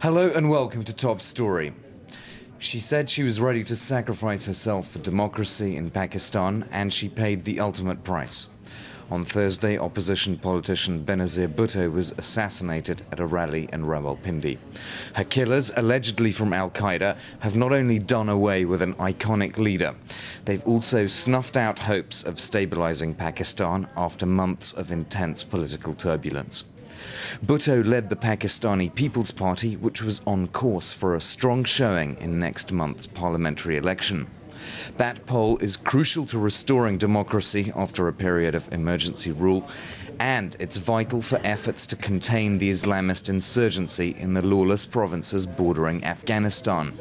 Hello and welcome to Top Story. She said she was ready to sacrifice herself for democracy in Pakistan, and she paid the ultimate price. On Thursday, opposition politician Benazir Bhutto was assassinated at a rally in Rawalpindi. Her killers, allegedly from Al-Qaeda, have not only done away with an iconic leader, they've also snuffed out hopes of stabilizing Pakistan after months of intense political turbulence. Bhutto led the Pakistani People's Party, which was on course for a strong showing in next month's parliamentary election. That poll is crucial to restoring democracy after a period of emergency rule, and it's vital for efforts to contain the Islamist insurgency in the lawless provinces bordering Afghanistan.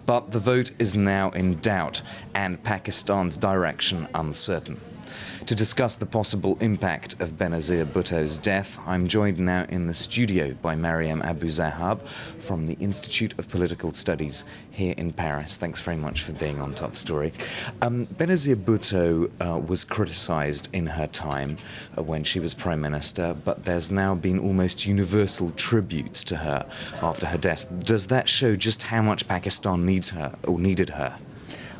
But the vote is now in doubt, and Pakistan's direction uncertain. To discuss the possible impact of Benazir Bhutto's death, I'm joined now in the studio by Mariam Abu Zahab from the Institute of Political Studies here in Paris. Thanks very much for being on Top Story. Benazir Bhutto was criticised in her time when she was Prime Minister, but there's now been almost universal tributes to her after her death. Does that show just how much Pakistan needs her, or needed her?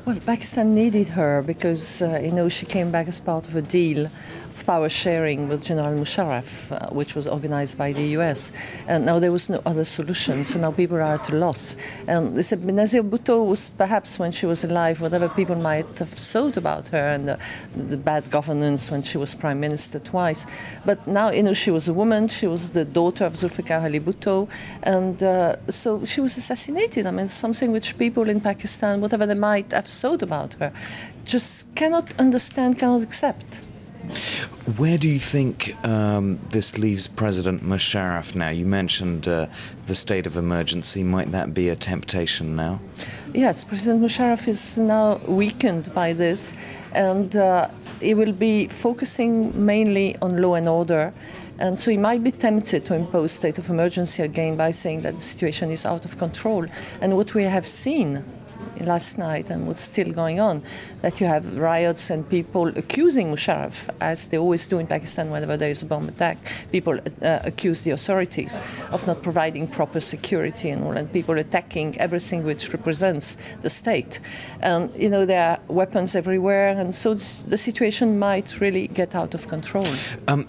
Well, Pakistan needed her because, she came back as part of a deal of power sharing with General Musharraf, which was organized by the US. And now there was no other solution, so now people are at a loss. And they said Benazir Bhutto was perhaps, when she was alive, whatever people might have thought about her and the bad governance when she was Prime Minister twice. But now, she was a woman, she was the daughter of Zulfikar Ali Bhutto, and so she was assassinated. I mean, something which people in Pakistan, whatever they might have thought about her, just cannot understand, cannot accept. Where do you think this leaves President Musharraf now? You mentioned the state of emergency. Might that be a temptation now? Yes, President Musharraf is now weakened by this, and he will be focusing mainly on law and order. And so he might be tempted to impose state of emergency again by saying that the situation is out of control. And what we have seen last night and what's still going on, that you have riots and people accusing Musharraf, as they always do in Pakistan whenever there is a bomb attack. People accuse the authorities of not providing proper security and all, and people attacking everything which represents the state. And, there are weapons everywhere, and so the situation might really get out of control.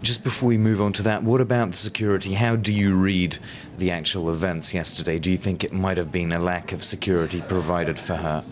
Just before we move on to that, what about the security? How do you read the actual events yesterday? Do you think it might have been a lack of security provided for her?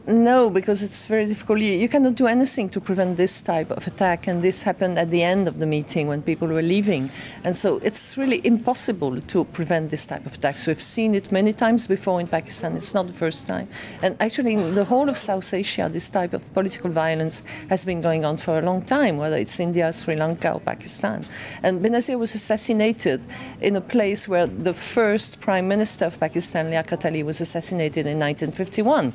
No, because it's very difficult. You cannot do anything to prevent this type of attack, and this happened at the end of the meeting when people were leaving. And so it's really impossible to prevent this type of attacks. We've seen it many times before in Pakistan. It's not the first time. And actually, in the whole of South Asia, this type of political violence has been going on for a long time, whether it's India, Sri Lanka, or Pakistan. And Benazir was assassinated in a place where the first Prime Minister of Pakistan, Liaquat Ali, was assassinated in 1951.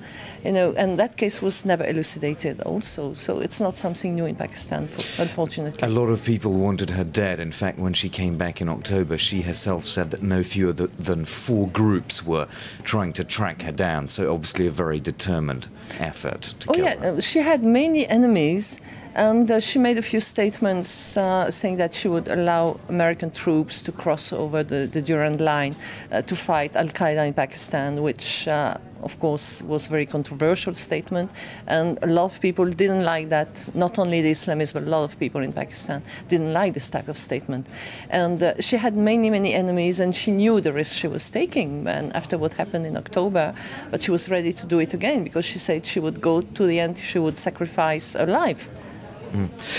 And that case was never elucidated also. So it's not something new in Pakistan, unfortunately. A lot of people wanted her dead. In fact, when she came back in October, she herself said that no fewer than 4 groups were trying to track her down. So obviously a very determined effort to kill her. She had many enemies. And she made a few statements saying that she would allow American troops to cross over the Durand Line to fight Al-Qaeda in Pakistan, which, of course, was a very controversial statement. And a lot of people didn't like that. Not only the Islamists, but a lot of people in Pakistan didn't like this type of statement. And she had many, many enemies, and she knew the risk she was taking. And after what happened in October, but she was ready to do it again, because she said she would go to the end, she would sacrifice her life.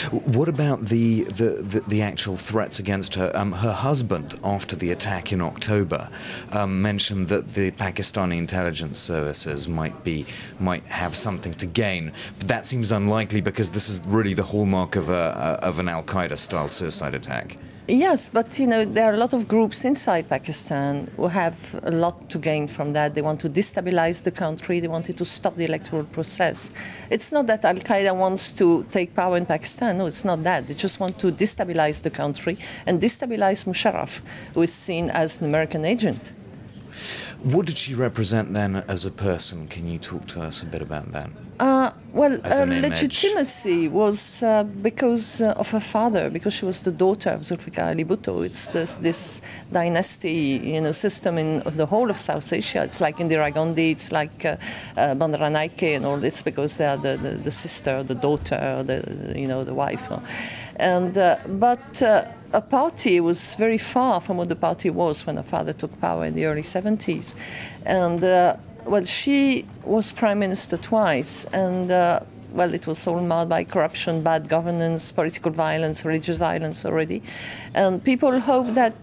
What about the actual threats against her? Her husband, after the attack in October, mentioned that the Pakistani intelligence services might have something to gain. But that seems unlikely, because this is really the hallmark of an Al-Qaeda-style suicide attack. Yes, but there are a lot of groups inside Pakistan who have a lot to gain from that. They want to destabilize the country. They wanted to stop the electoral process. It's not that Al-Qaeda wants to take power in Pakistan. No, it's not that. They just want to destabilize the country and destabilize Musharraf, who is seen as an American agent. What did she represent then as a person? Can you talk to us a bit about that? Well, as an image? legitimacy was because of her father, because she was the daughter of Zulfikar Ali Bhutto. It's this dynasty, system in the whole of South Asia. It's like Indira Gandhi, it's like Bandara Naike and all this, because they are the sister, the daughter, the wife. And but a party was very far from what the party was when her father took power in the early 70s, and. Well, she was prime minister twice, and it was all marred by corruption, bad governance, political violence, religious violence already. And people hope that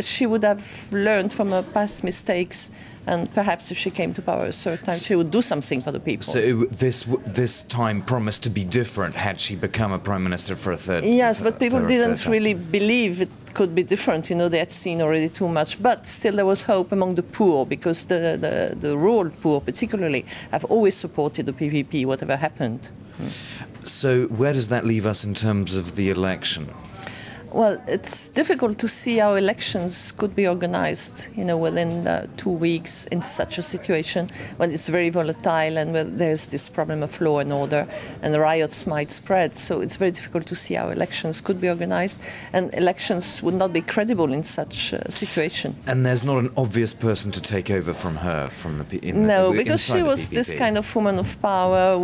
she would have learned from her past mistakes, and perhaps if she came to power a certain time, she would do something for the people. So this time promised to be different had she become a prime minister for a third. Yes, but people didn't really believe it could be different. They had seen already too much. But still, there was hope among the poor, because the rural poor, particularly, have always supported the PPP, whatever happened. So where does that leave us in terms of the election? Well, it's difficult to see how elections could be organized, within 2 weeks in such a situation when it's very volatile and when there's this problem of law and order and the riots might spread. So it's very difficult to see how elections could be organized, and elections would not be credible in such a situation. And there's not an obvious person to take over from her, No, because she was this kind of woman of power.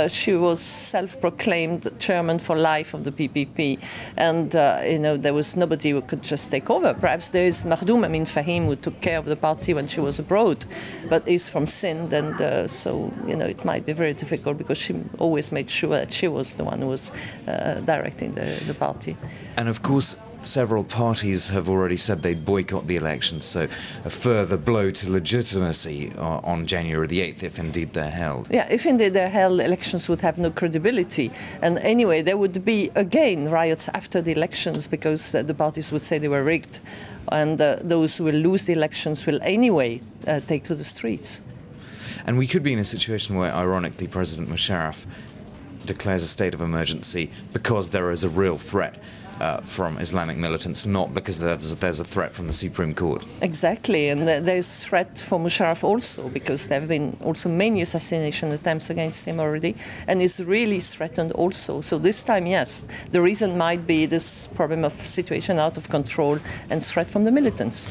She was self-proclaimed chairman for life of the PPP, and there was nobody who could just take over. Perhaps there is Makhdoom Amin Fahim, who took care of the party when she was abroad, but is from Sindh, and so it might be very difficult, because she always made sure that she was the one who was directing the party. And of course, several parties have already said they'd boycott the elections, so a further blow to legitimacy on January the 8th, if indeed they're held. Yeah, if indeed they're held, elections would have no credibility. And anyway, there would be, again, riots after the elections, because the parties would say they were rigged. And those who will lose the elections will anyway take to the streets. And we could be in a situation where, ironically, President Musharraf declares a state of emergency because there is a real threat from Islamic militants, not because there's a threat from the Supreme Court. Exactly, and there's threat for Musharraf also, because there have been also many assassination attempts against him already, and is really threatened also. So this time, yes, the reason might be this problem of situation out of control and threat from the militants.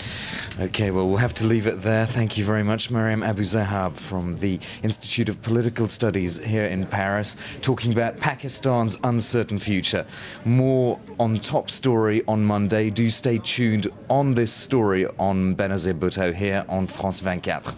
Okay, well, we'll have to leave it there. Thank you very much, Mariam Abu Zahab from the Institute of Political Studies here in Paris, talking about Pakistan's uncertain future. More on Top Story on Monday. Do stay tuned on this story on Benazir Bhutto here on France 24.